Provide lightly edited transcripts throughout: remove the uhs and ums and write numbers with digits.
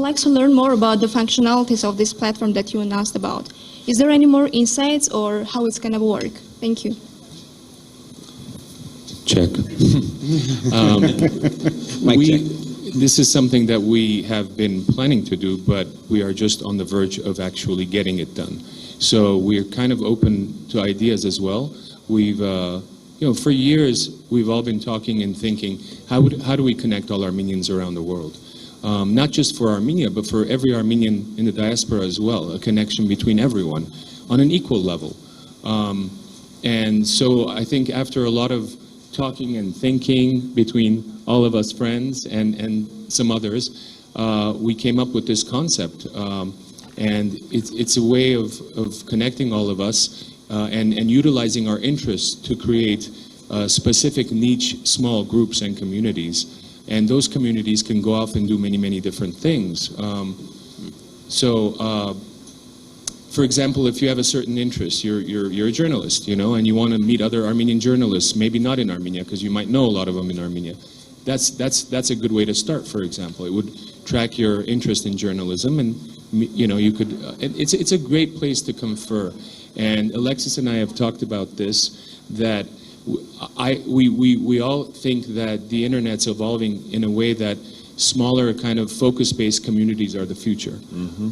like to learn more about the functionalities of this platform that you announced about. Is there any more insights or how it's going to work? Thank you. Check. This is something that we have been planning to do, but we are just on the verge of actually getting it done. So we're kind of open to ideas as well. We've, for years, we've all been talking and thinking, how do we connect all Armenians around the world? Not just for Armenia, but for every Armenian in the diaspora as well, a connection between everyone on an equal level. And so I think after a lot of talking and thinking between all of us friends and some others, we came up with this concept. And it's a way of connecting all of us and utilizing our interests to create specific niche small groups and communities. And those communities can go off and do many, many different things. For example, if you have a certain interest, you're a journalist, and you want to meet other Armenian journalists, maybe not in Armenia, because you might know a lot of them in Armenia. That's a good way to start, for example. It would track your interest in journalism, and you could. It's a great place to confer. And Aleksys and I have talked about this, that we all think that the internet's evolving in a way that smaller kind of focus-based communities are the future,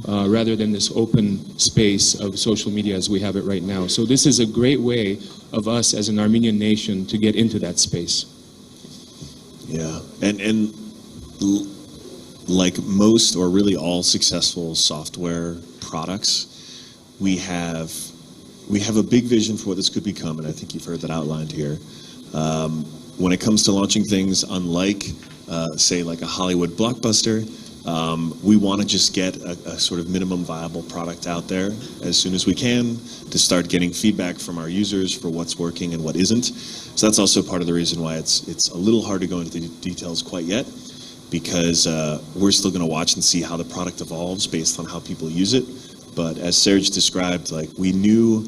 rather than this open space of social media as we have it right now. So this is a great way of us as an Armenian nation to get into that space. Yeah, and like most or really all successful software products, we have a big vision for what this could become, and I think you've heard that outlined here. When it comes to launching things, unlike say like a Hollywood blockbuster, we want to just get a sort of minimum viable product out there as soon as we can to start getting feedback from our users for what's working and what isn't. So that's also part of the reason why it's a little hard to go into the details quite yet, because we're still going to watch and see how the product evolves based on how people use it. But as Serge described, like we know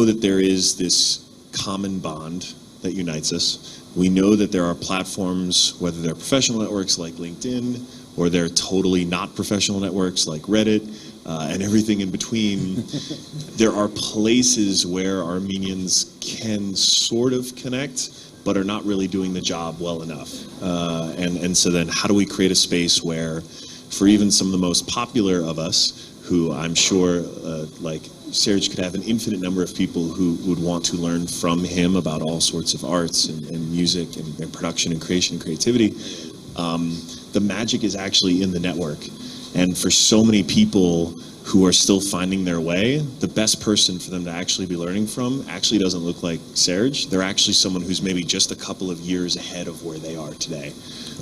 that there is this common bond that unites us. We know that there are platforms, whether they're professional networks like LinkedIn, or they're totally not professional networks like Reddit, and everything in between. There are places where Armenians can sort of connect, but are not really doing the job well enough. And so then how do we create a space where, for even some of the most popular of us, who I'm sure like Serge could have an infinite number of people who would want to learn from him about all sorts of arts and music and production and creation and creativity. The magic is actually in the network. And for so many people who are still finding their way, the best person for them to actually be learning from actually doesn't look like Serge. They're actually someone who's maybe just a couple of years ahead of where they are today.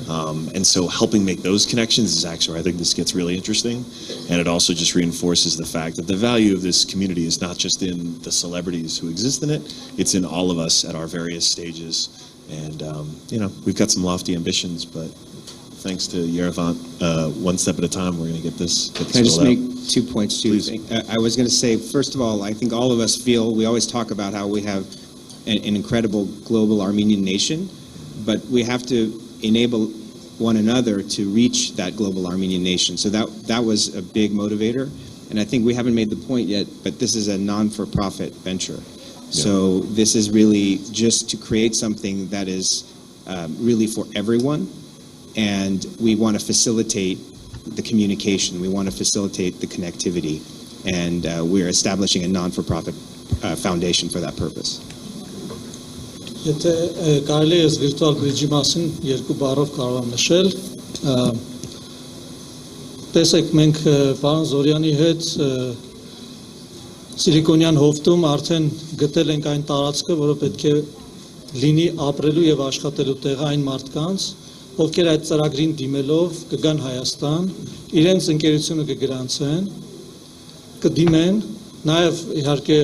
And so helping make those connections is actually where I think this gets really interesting. And it also just reinforces the fact that the value of this community is not just in the celebrities who exist in it, it's in all of us at our various stages. And, we've got some lofty ambitions, but thanks to Yerevan, one step at a time, we're going to get this. Can I just make 2 points too? I was going to say, first of all, I think all of us feel, we always talk about how we have an incredible global Armenian nation, but we have to enable one another to reach that global Armenian nation. So that was a big motivator. And I think we haven't made the point yet, but this is a non-for-profit venture. Yeah. So this is really just to create something that is really for everyone. And we want to facilitate the communication. We want to facilitate the connectivity. And we're establishing a non-for-profit foundation for that purpose. Եթե կարելի է վիրտուալ բրիջի մասին երկու բառով կարող եմ նշել, տեսեք մենք պարոն Զորյանի հետ Սիլիկոնյան հովտում արդեն գտել ենք այն տարածքը, որը պետք է լինի ապրելու եւ աշխատելու տեղը այն մարդկանց, ովքեր այդ ծրագրին դիմելով կգան Հայաստան, իրենց ընկերությունը կգրանցեն, կդիմեն, նաև իհարկե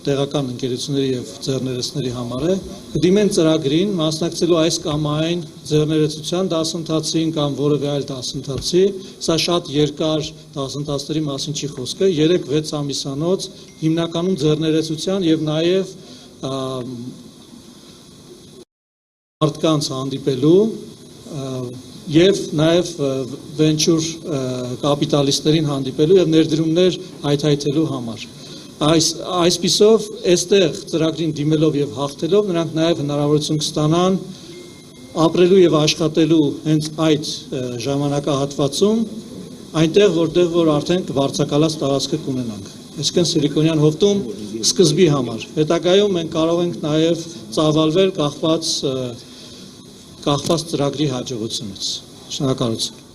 տեղական ընկերությունների եւ ձեռներեցների համար է, կդիմեն ծրագրին, մասնակցելու այս կամ այն ձեռներեցության դասընթացին կամ որևէ այլ դասընթացի, սա շատ երկար դասընթացների մասին չի խոսքը, 3-6 ամիսանոց հիմնականում ձեռներեցության եւ նաև մարդկանց հանդիպելու եւ նաեւ venture կապիտալիստերին հանդիպելու եւ ներդրումներ հայթայթելու համար։ Այսպիսով, այստեղ ծրագրին դիմելով եւ հաղթելով նրանք նաեւ հնարավորություն կստանան ապրելու եւ աշխատելու հենց այդ ժամանակահատվածում այնտեղ որտեղ որ արդեն վարձակալած տարածքը կունենանք։ Այսինքն Սիլիկոնյան հովտում սկզբի համար։ Հետագայում մենք կարող ենք նաեւ ծավալվել կախված ծրագրի հաջողությունից։ Շնորհակալություն։